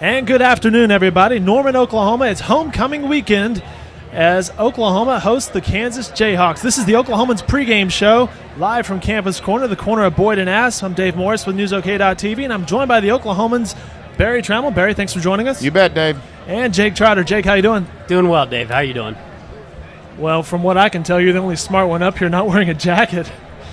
And good afternoon, everybody. Norman, Oklahoma. It's homecoming weekend as Oklahoma hosts the Kansas Jayhawks. This is the Oklahomans pregame show, live from Campus Corner, the corner of Boyd and Ass. I'm Dave Morris with NewsOK.TV, and I'm joined by the Oklahomans, Barry Tramel. Barry, thanks for joining us. You bet, Dave. And Jake Trotter. Jake, how you doing? Doing well, Dave. How you doing? Well, from what I can tell, you're the only smart one up here not wearing a jacket.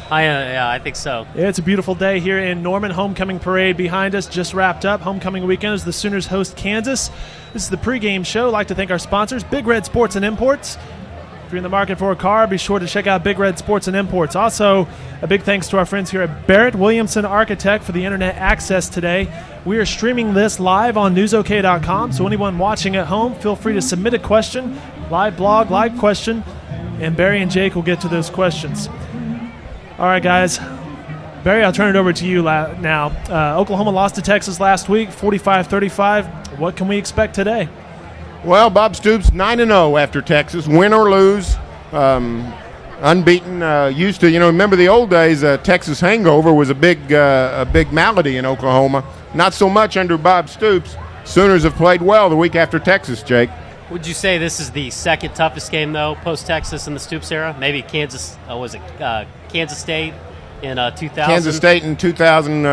I think so. Yeah, it's a beautiful day here in Norman. Homecoming parade behind us just wrapped up. Homecoming weekend as the Sooners host Kansas. This is the pregame show. I'd like to thank our sponsors, Big Red Sports and Imports. If you're in the market for a car, be sure to check out Big Red Sports and Imports. Also, a big thanks to our friends here at Barrett Williamson Architect for the internet access today. We are streaming this live on newsok.com, so anyone watching at home, feel free to submit a question, live blog, live question, and Barry and Jake will get to those questions. All right, guys. Barry, I'll turn it over to you now. Oklahoma lost to Texas last week, 45-35. What can we expect today? Well, Bob Stoops 9-0 after Texas, win or lose, unbeaten. Used to, remember the old days. Texas hangover was a big malady in Oklahoma. Not so much under Bob Stoops. Sooners have played well the week after Texas, Jake. Would you say this is the second toughest game, though, post-Texas in the Stoops era? Maybe Kansas, Kansas State in 2000? Kansas State in 2000,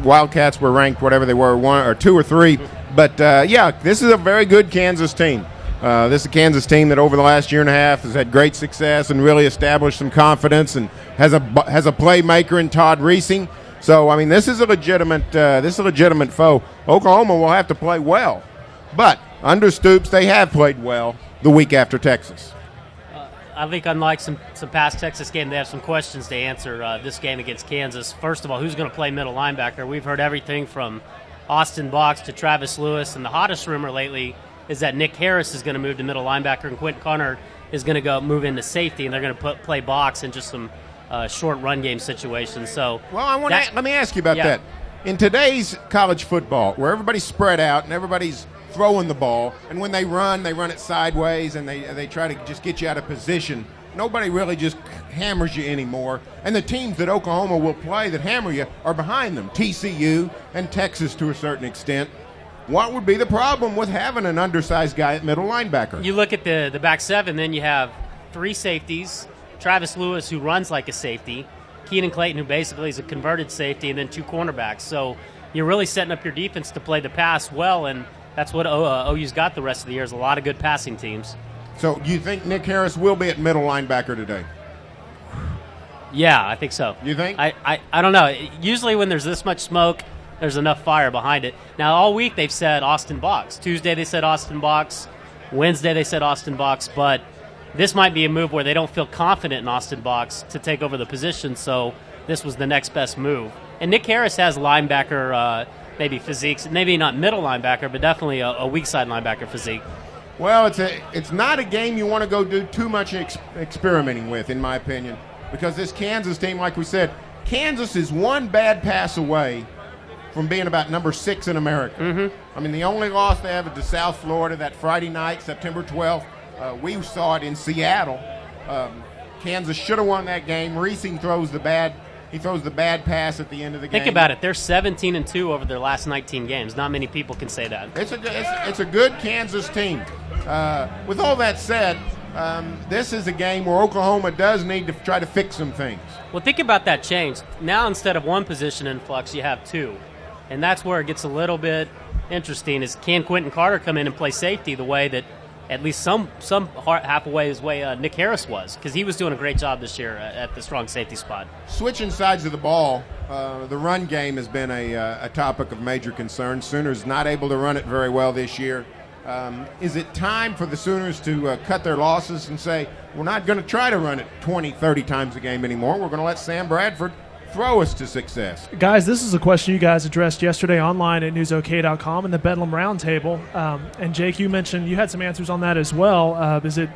Wildcats were ranked whatever they were, 1 or 2 or 3. But, this is a very good Kansas team. This is a Kansas team that over the last year and a half has had great success and really established some confidence and has a playmaker in Todd Reesing. So, this is a legitimate foe. Oklahoma will have to play well. But under Stoops, they have played well the week after Texas. I think unlike some past Texas games, they have some questions to answer this game against Kansas. First of all, who's going to play middle linebacker? We've heard everything from Austin Box to Travis Lewis, and the hottest rumor lately is that Nick Harris is going to move to middle linebacker and Quentin Connor is going to move into safety, and they're going to play Box in just some short run game situations. So, let me ask you about that. In today's college football, where everybody's spread out and everybody's throwing the ball, and when they run it sideways, and they try to just get you out of position. Nobody really just hammers you anymore. And the teams that Oklahoma will play that hammer you are behind them, TCU and Texas to a certain extent. What would be the problem with having an undersized guy at middle linebacker? You look at the back seven, then you have 3 safeties, Travis Lewis, who runs like a safety, Keenan Clayton, who basically is a converted safety, and then 2 cornerbacks. So you're really setting up your defense to play the pass well, and that's what OU's got the rest of the year is a lot of good passing teams. So do you think Nick Harris will be at middle linebacker today? Yeah, I think so. You think? I don't know. Usually when there's this much smoke, there's enough fire behind it. Now, all week they've said Austin Box. Tuesday they said Austin Box. Wednesday they said Austin Box. But this might be a move where they don't feel confident in Austin Box to take over the position, so this was the next best move. And Nick Harris has linebacker maybe physiques, maybe not middle linebacker, but definitely a weak side linebacker physique. Well, it's not a game you want to go do too much experimenting with, in my opinion, because this Kansas team, like we said, Kansas is one bad pass away from being about number 6 in America. Mm-hmm. The only loss they have is to South Florida that Friday night, September 12th. We saw it in Seattle. Kansas should have won that game. Reesing throws the bad pass at the end of the game. Think about it. They're 17-2 over their last 19 games. Not many people can say that. It's a good Kansas team. With all that said, this is a game where Oklahoma does need to try to fix some things. Well, think about that change. Now instead of 1 position in flux, you have 2. And that's where it gets a little bit interesting is can Quentin Carter come in and play safety the way that at least some half away his way Nick Harris was, because he was doing a great job this year at the strong safety spot. Switching sides of the ball, the run game has been a topic of major concern. Sooners not able to run it very well this year. Is it time for the Sooners to cut their losses and say, we're not going to try to run it 20, 30 times a game anymore. We're going to let Sam Bradford throw us to success? Guys, this is a question you guys addressed yesterday online at newsok.com in the Bedlam Roundtable. And Jake, you mentioned you had some answers on that as well. Is it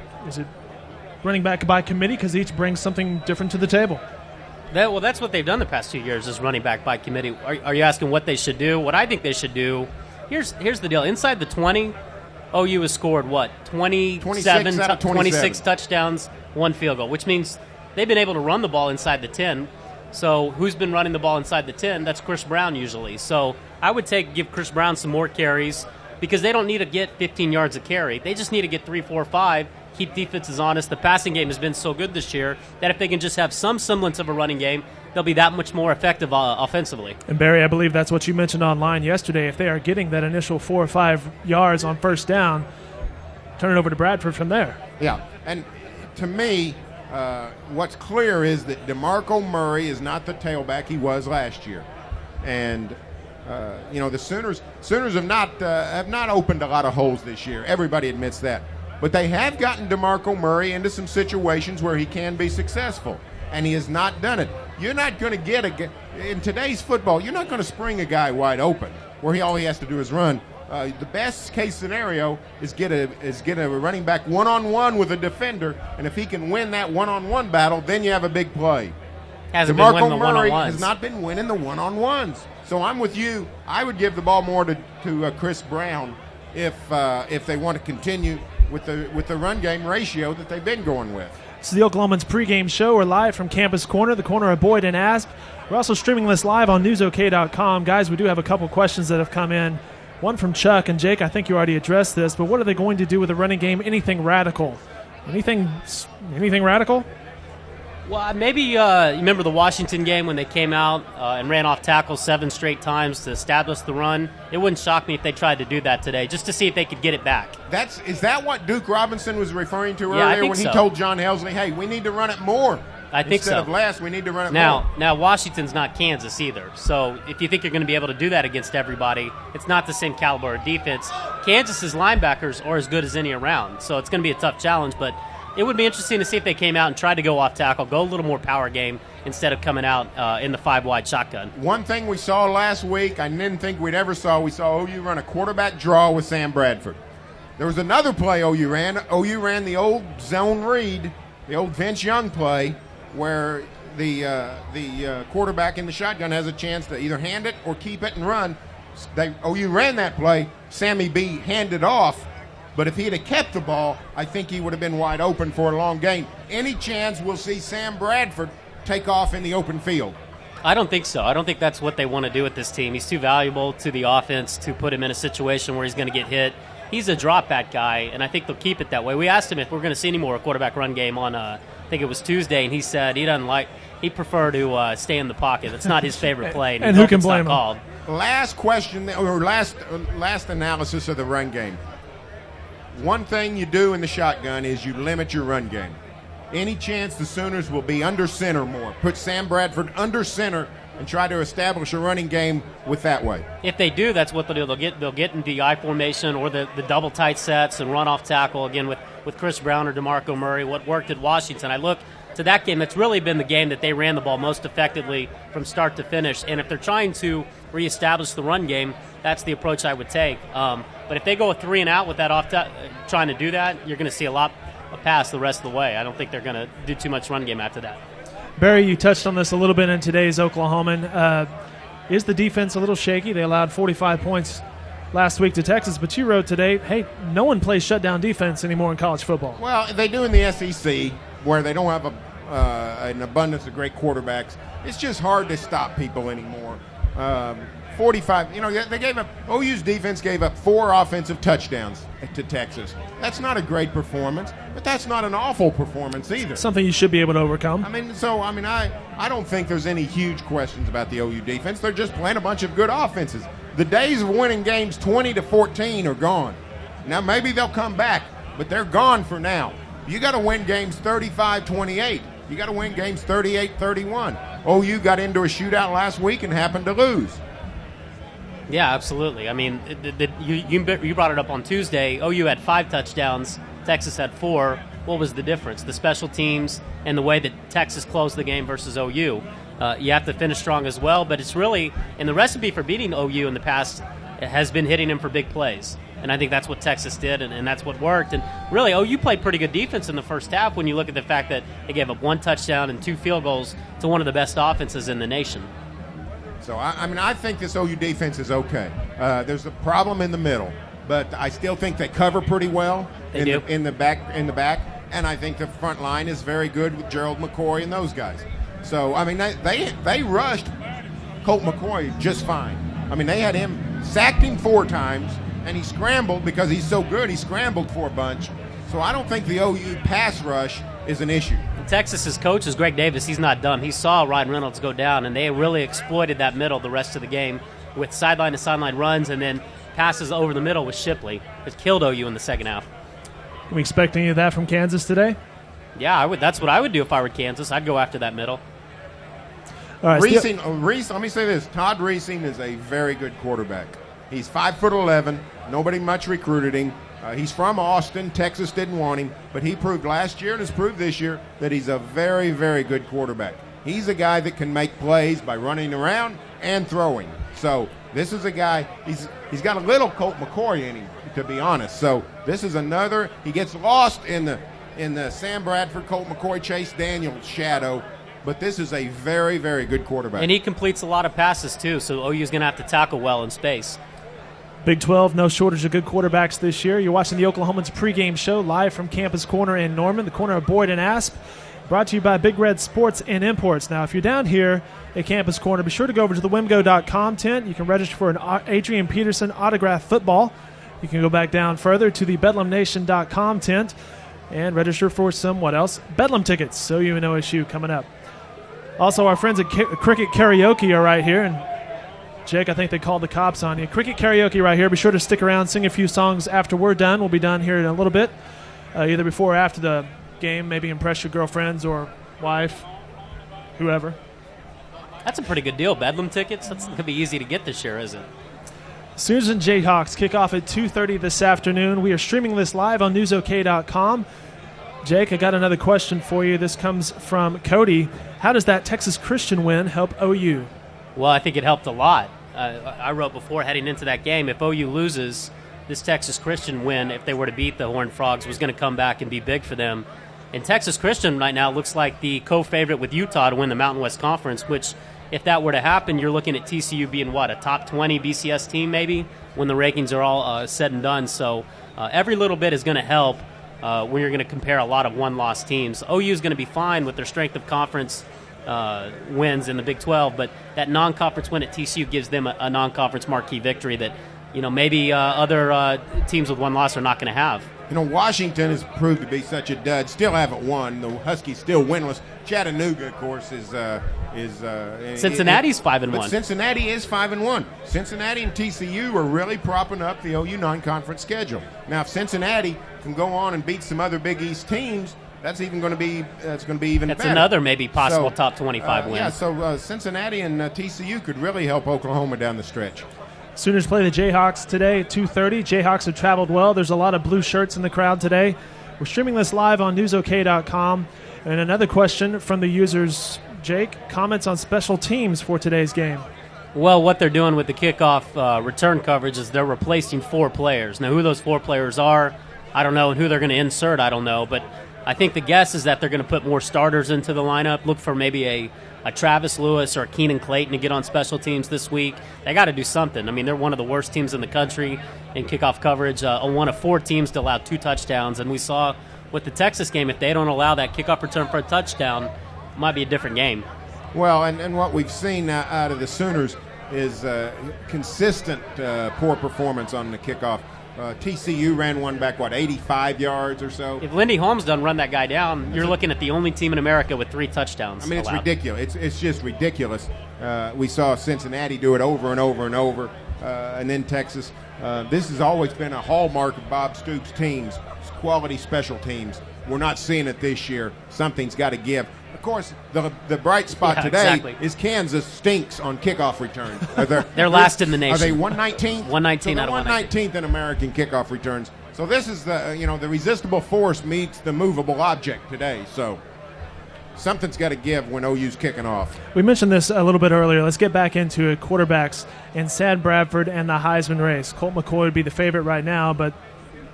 running back by committee because each brings something different to the table? That's what they've done the past 2 years is running back by committee. Are you asking what they should do? What I think they should do, here's the deal. Inside the 20, OU has scored, 26 touchdowns, 1 field goal, which means they've been able to run the ball inside the 10. So who's been running the ball inside the 10? That's Chris Brown usually. So I would give Chris Brown some more carries because they don't need to get 15 yards a carry. They just need to get 3, 4, 5, keep defenses honest. The passing game has been so good this year that if they can just have some semblance of a running game, they'll be that much more effective offensively. And Barry, I believe that's what you mentioned online yesterday. If they are getting that initial 4 or 5 yards on first down, turn it over to Bradford from there. Yeah, and to me, what's clear is that DeMarco Murray is not the tailback he was last year, and the Sooners have not opened a lot of holes this year. Everybody admits that, but they have gotten DeMarco Murray into some situations where he can be successful, and he has not done it. You're not going to in today's football. You're not going to spring a guy wide open where all he has to do is run. The best case scenario is get a running back one-on-one with a defender, and if he can win that one-on-one battle, then you have a big play. DeMarco Murray has not been winning the one-on-ones. So I'm with you. I would give the ball more to Chris Brown if they want to continue with the run game ratio that they've been going with. This is the Oklahomans pregame show. We're live from Campus Corner, the corner of Boyd and Asp. We're also streaming this live on newsok.com. Guys, we do have a couple questions that have come in. One from Chuck, and Jake, I think you already addressed this, but what are they going to do with the running game? Anything radical? Anything radical? Well, maybe you remember the Washington game when they came out and ran off tackles 7 straight times to establish the run. It wouldn't shock me if they tried to do that today, just to see if they could get it back. Is that what Duke Robinson was referring to Yeah, earlier when he told John Helsley, hey, we need to run it more? I think so. Instead of less, we need to run it more. Now, Washington's not Kansas either. So if you think you're going to be able to do that against everybody, it's not the same caliber of defense. Kansas's linebackers are as good as any around. So it's going to be a tough challenge. But it would be interesting to see if they came out and tried to go off tackle, go a little more power game instead of coming out in the 5-wide shotgun. One thing we saw last week I didn't think we'd ever saw, we saw OU run a quarterback draw with Sam Bradford. There was another play OU ran. OU ran the old zone read, the old Vince Young play, where the quarterback in the shotgun has a chance to either hand it or keep it and run. OU ran that play. Sammy B handed off, but if he'd have kept the ball, I think he would have been wide open for a long game. Any chance we'll see Sam Bradford take off in the open field? I don't think so. I don't think that's what they want to do with this team. He's too valuable to the offense to put him in a situation where he's going to get hit. He's a drop-back guy, and I think they'll keep it that way. We asked him if we're going to see any more quarterback run game on, I think it was Tuesday, and he said he'd prefer to stay in the pocket. It's not his favorite play. And who can blame him? Last question, or last analysis of the run game. One thing you do in the shotgun is you limit your run game. Any chance the Sooners will be under center more? Put Sam Bradford under center and try to establish a running game with that way. If they do, that's what they'll do. They'll get in the I formation or the double tight sets and run off tackle again with Chris Brown or DeMarco Murray. What worked at Washington, I look to that game. It's really been the game that they ran the ball most effectively from start to finish. And if they're trying to reestablish the run game, that's the approach I would take. But if they go a 3 and out with that trying to do that, you're going to see a lot of pass the rest of the way. I don't think they're going to do too much run game after that. Barry, you touched on this a little bit in today's Oklahoman. Is the defense a little shaky? They allowed 45 points last week to Texas, but you wrote today, hey, no one plays shutdown defense anymore in college football. Well, they do in the SEC, where they don't have an abundance of great quarterbacks. It's just hard to stop people anymore. 45, they gave up, OU's defense gave up 4 offensive touchdowns to Texas. That's not a great performance, but that's not an awful performance either. Something you should be able to overcome. I don't think there's any huge questions about the OU defense. They're just playing a bunch of good offenses. The days of winning games 20-14 are gone. Now, maybe they'll come back, but they're gone for now. You got to win games 35-28. You got to win games 38-31. OU got into a shootout last week and happened to lose. Yeah, absolutely. I mean, you brought it up on Tuesday. OU had 5 touchdowns. Texas had 4. What was the difference? The special teams and the way that Texas closed the game versus OU. You have to finish strong as well, but it's really – and the recipe for beating OU in the past has been hitting them for big plays. And I think that's what Texas did, and that's what worked. And really, OU played pretty good defense in the first half when you look at the fact that they gave up 1 touchdown and 2 field goals to one of the best offenses in the nation. So, I think this OU defense is okay. There's a problem in the middle, but I still think they cover pretty well in the back, and I think the front line is very good with Gerald McCoy and those guys. So, they rushed Colt McCoy just fine. I mean, they had sacked him 4 times, and he scrambled because he's so good. He scrambled for a bunch. So I don't think the OU pass rush is an issue. Texas's coach is Greg Davis. He's not dumb. He saw Ryan Reynolds go down, and they really exploited that middle the rest of the game with sideline-to-sideline runs and then passes over the middle with Shipley. It killed OU in the second half. Can we expect any of that from Kansas today? Yeah, I would. That's what I would do if I were Kansas. I'd go after that middle. All right, Reese, let me say this. Todd Reesing is a very good quarterback. He's 5'11". Nobody much recruited him. He's from Austin. Texas didn't want him, but he proved last year and has proved this year that he's a very, very good quarterback. He's a guy that can make plays by running around and throwing. So this is a guy, he's got a little Colt McCoy in him, to be honest. So this is another, he gets lost in the Sam Bradford, Colt McCoy, Chase Daniels shadow, but this is a very, very good quarterback. And he completes a lot of passes, too, so OU's going to have to tackle well in space. Big 12, no shortage of good quarterbacks this year. You're watching the Oklahomans pregame show live from Campus Corner in Norman, the corner of Boyd and Asp, brought to you by Big Red Sports and Imports. Now, if you're down here at Campus Corner, be sure to go over to the WMGO.com tent. You can register for an Adrian Peterson autographed football. You can go back down further to the BedlamNation.com tent and register for some, what else? Bedlam tickets, so you and OSU coming up. Also, our friends at Cricket Karaoke are right here, and Jake, I think they called the cops on you. Cricket Karaoke right here. Be sure to stick around, sing a few songs after we're done. We'll be done here in a little bit, either before or after the game. Maybe impress your girlfriends or wife, whoever. That's a pretty good deal. Bedlam tickets? That's going to be easy to get this year, isn't it? Sooners and Jayhawks kick off at 2:30 this afternoon. We are streaming this live on newsok.com. Jake, I got another question for you. This comes from Cody. How does that Texas Christian win help OU? Well, I think it helped a lot. I wrote before heading into that game, if OU loses, this Texas Christian win, if they were to beat the Horned Frogs, was going to come back and be big for them. And Texas Christian right now looks like the co-favorite with Utah to win the Mountain West Conference, which, if that were to happen, you're looking at TCU being, a top 20 BCS team maybe when the rankings are all said and done. So every little bit is going to help when you're going to compare a lot of one-loss teams. OU is going to be fine with their strength of conference wins in the Big 12, but that non-conference win at TCU gives them a non-conference marquee victory that, maybe other teams with one loss are not going to have. Washington has proved to be such a dud. Still haven't won. The Huskies still winless. Chattanooga, of course, is Cincinnati's 5-1. But Cincinnati is 5-1. Cincinnati and TCU are really propping up the OU non-conference schedule. Now, if Cincinnati can go on and beat some other Big East teams, that's going to be even better. That's another maybe possible top 25 win. Yeah, so Cincinnati and TCU could really help Oklahoma down the stretch. Sooners play the Jayhawks today at 2:30. Jayhawks have traveled well. There's a lot of blue shirts in the crowd today. We're streaming this live on newsok.com. And another question from the users, Jake, comments on special teams for today's game. Well, what they're doing with the kickoff return coverage is they're replacing 4 players. Now, who those 4 players are, I don't know, and who they're going to insert, I don't know. But I think the guess is that they're going to put more starters into the lineup, look for maybe a Travis Lewis or a Keenan Clayton to get on special teams this week. They got to do something. I mean, they're one of the worst teams in the country in kickoff coverage, one of 4 teams to allow 2 touchdowns. And we saw with the Texas game, if they don't allow that kickoff return for a touchdown, it might be a different game. Well, and what we've seen out of the Sooners is consistent poor performance on the kickoff. TCU ran one back, 85 yards or so. If Lindy Holmes doesn't run that guy down, you're looking at the only team in America with 3 touchdowns. I mean, allowed. It's ridiculous. It's just ridiculous. We saw Cincinnati do it over and over and over, and then Texas. This has always been a hallmark of Bob Stoops' teams, quality special teams. We're not seeing it this year. Something's got to give. Of course, the bright spot today is Kansas stinks on kickoff returns. They're last in the nation. Are they 119th? 119 so out of 119th in American kickoff returns. So this is the resistible force meets the movable object today. So something's got to give when OU's kicking off. We mentioned this a little bit earlier. Let's get back into it. Quarterbacks and Sam Bradford and the Heisman race. Colt McCoy would be the favorite right now, but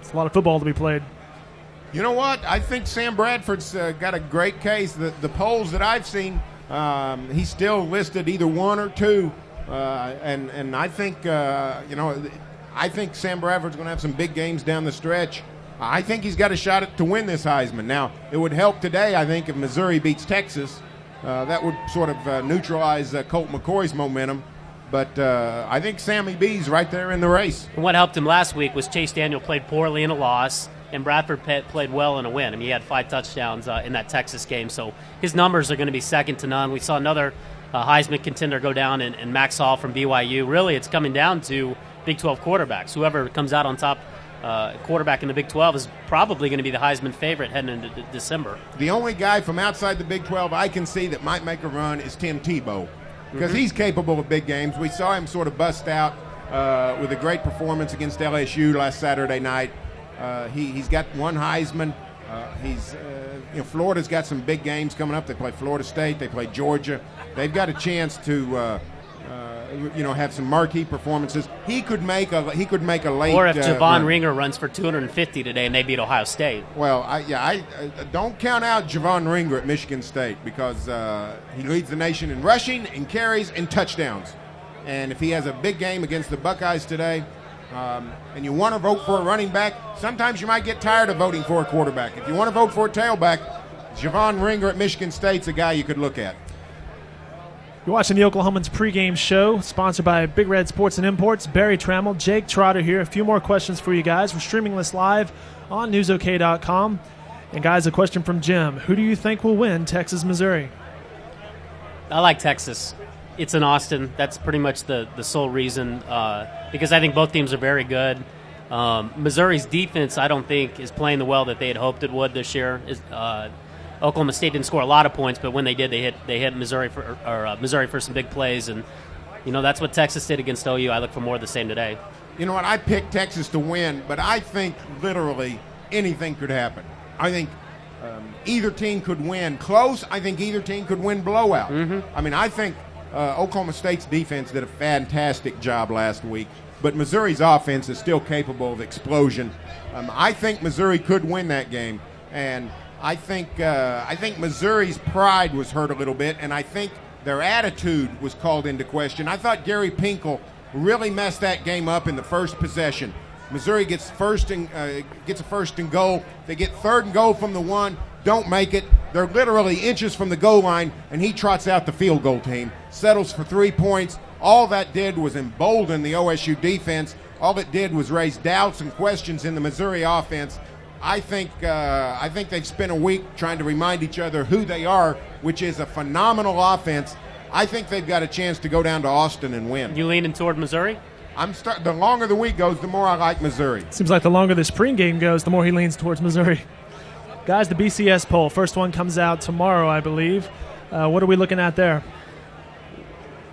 it's a lot of football to be played. You know what? I think Sam Bradford's got a great case. The polls that I've seen, he's still listed either 1 or 2, and I think I think Sam Bradford's going to have some big games down the stretch. I think he's got a shot to win this Heisman. Now, it would help today, I think, if Missouri beats Texas. That would sort of neutralize Colt McCoy's momentum. But I think Sammy B's right there in the race. And what helped him last week was Chase Daniel played poorly in a loss, and Bradford played well in a win. I mean, he had 5 touchdowns in that Texas game, so his numbers are going to be second to none. We saw another Heisman contender go down in Max Hall from BYU. Really, it's coming down to Big 12 quarterbacks. Whoever comes out on top quarterback in the Big 12 is probably going to be the Heisman favorite heading into December. The only guy from outside the Big 12 I can see that might make a run is Tim Tebow, because he's capable of big games. We saw him sort of bust out with a great performance against LSU last Saturday night. He's got one Heisman. Florida's got some big games coming up. They play Florida State. They play Georgia. They've got a chance to have some marquee performances. He could make a late. Or if Javon Ringer runs for 250 today and they beat Ohio State. Well, I don't count out Javon Ringer at Michigan State, because he leads the nation in rushing and carries and touchdowns. And if he has a big game against the Buckeyes today, and you want to vote for a running back, sometimes you might get tired of voting for a quarterback. If you want to vote for a tailback, Javon Ringer at Michigan State's a guy you could look at. You're watching the Oklahomans pregame show, sponsored by Big Red Sports and Imports. Barry Tramel, Jake Trotter here. A few more questions for you guys. We're streaming this live on newsok.com. And guys, a question from Jim. Who do you think will win Texas-Missouri? I like Texas. It's in Austin. That's pretty much the sole reason, because I think both teams are very good. Missouri's defense, I don't think, is playing the well that they had hoped it would this year. Oklahoma State didn't score a lot of points, but when they did, they hit Missouri for some big plays, and that's what Texas did against OU. I look for more of the same today. You know what? I picked Texas to win, but I think literally anything could happen. I think either team could win close. I think either team could win blowout. I mean, I think Oklahoma State's defense did a fantastic job last week, but Missouri's offense is still capable of explosion. I think Missouri could win that game, and I think Missouri's pride was hurt a little bit, and I think their attitude was called into question. I thought Gary Pinkel really messed that game up in the first possession. Missouri gets a first and goal. They get 3rd and goal from the 1, don't make it. They're literally inches from the goal line, and he trots out the field goal team, settles for 3 points. All that did was embolden the OSU defense. All it did was raise doubts and questions in the Missouri offense. I think they've spent a week trying to remind each other who they are, which is a phenomenal offense. I think they've got a chance to go down to Austin and win. You leaning toward Missouri? The longer the week goes, the more I like Missouri. Seems like the longer this spring game goes, the more he leans towards Missouri. Guys, the BCS poll, first one comes out tomorrow, I believe. What are we looking at there?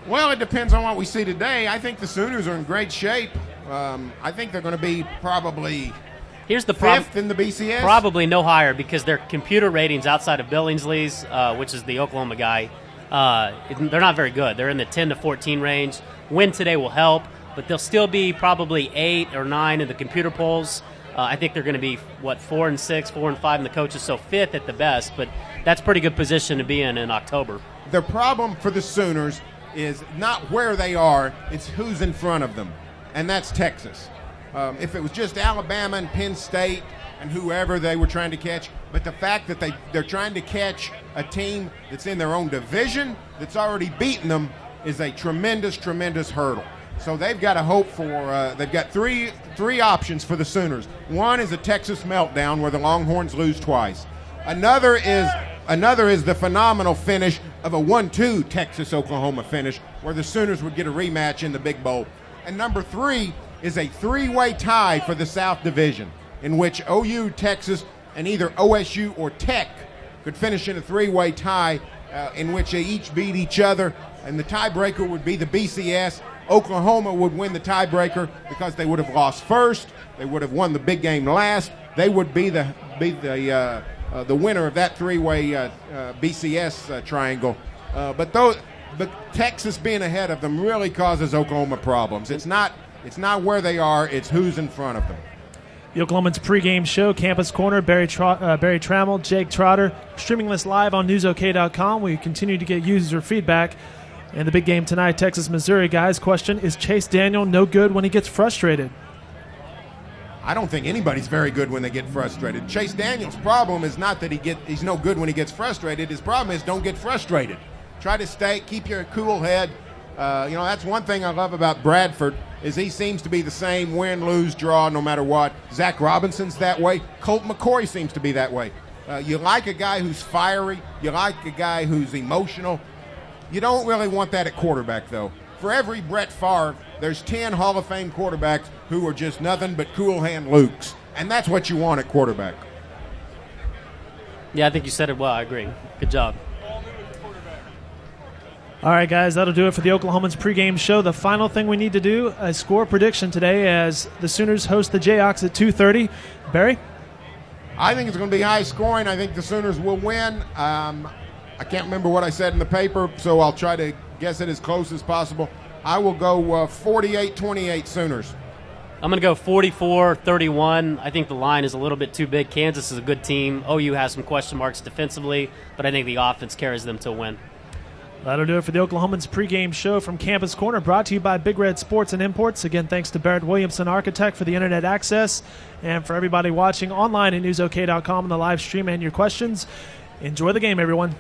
Well, it depends on what we see today. I think the Sooners are in great shape. I think they're going to be probably Here's the fifth in the BCS. Probably no higher, because their computer ratings outside of Billingsley's, which is the Oklahoma guy, they're not very good. They're in the 10 to 14 range. Win today will help, but they'll still be probably 8 or 9 in the computer polls. I think they're going to be, 4 and 6, 4 and 5 in the coaches, so 5th at the best, but that's a pretty good position to be in October. The problem for the Sooners is not where they are, it's who's in front of them, and that's Texas. If it was just Alabama and Penn State and whoever they were trying to catch, but the fact that they're trying to catch a team that's in their own division that's already beaten them is a tremendous, tremendous hurdle. So they've got to hope for they've got three options for the Sooners. One is a Texas meltdown where the Longhorns lose twice. Another is the phenomenal finish of a 1-2 Texas-Oklahoma finish where the Sooners would get a rematch in the Big Bowl. And number 3 is a 3-way tie for the South Division in which OU, Texas, and either OSU or Tech could finish in a 3-way tie in which they each beat each other, and the tiebreaker would be the BCS. Oklahoma would win the tiebreaker because they would have lost first. They would have won the big game last. They would be the winner of that 3-way BCS triangle. But Texas being ahead of them really causes Oklahoma problems. It's not where they are, it's who's in front of them. The Oklahomans pregame show, Campus Corner, Barry Tramel, Jake Trotter, streaming this live on newsok.com. We continue to get user feedback. And the big game tonight, Texas-Missouri, guys. Question, is Chase Daniel no good when he gets frustrated? I don't think anybody's very good when they get frustrated. Chase Daniel's problem is not that he's no good when he gets frustrated. His problem is don't get frustrated. Try to keep your cool head. That's one thing I love about Bradford is he seems to be the same win, lose, draw, no matter what. Zach Robinson's that way. Colt McCoy seems to be that way. You like a guy who's fiery. You like a guy who's emotional. You don't really want that at quarterback, though. For every Brett Favre, there's 10 Hall of Fame quarterbacks who are just nothing but cool hand Lukes. And that's what you want at quarterback. Yeah, I think you said it well. I agree. Good job. All right, guys, that'll do it for the Oklahomans pregame show. The final thing we need to do, a score prediction today as the Sooners host the Jayhawks at 2:30. Barry? I think it's going to be high scoring. I think the Sooners will win. I can't remember what I said in the paper, so I'll try to guess it as close as possible. I will go 48-28 Sooners. I'm going to go 44-31. I think the line is a little bit too big. Kansas is a good team. OU has some question marks defensively, but I think the offense carries them to a win. That'll do it for the Oklahomans pregame show from Campus Corner, brought to you by Big Red Sports and Imports. Again, thanks to Barrett Williamson Architect for the internet access, and for everybody watching online at newsok.com on the live stream and your questions. Enjoy the game, everyone.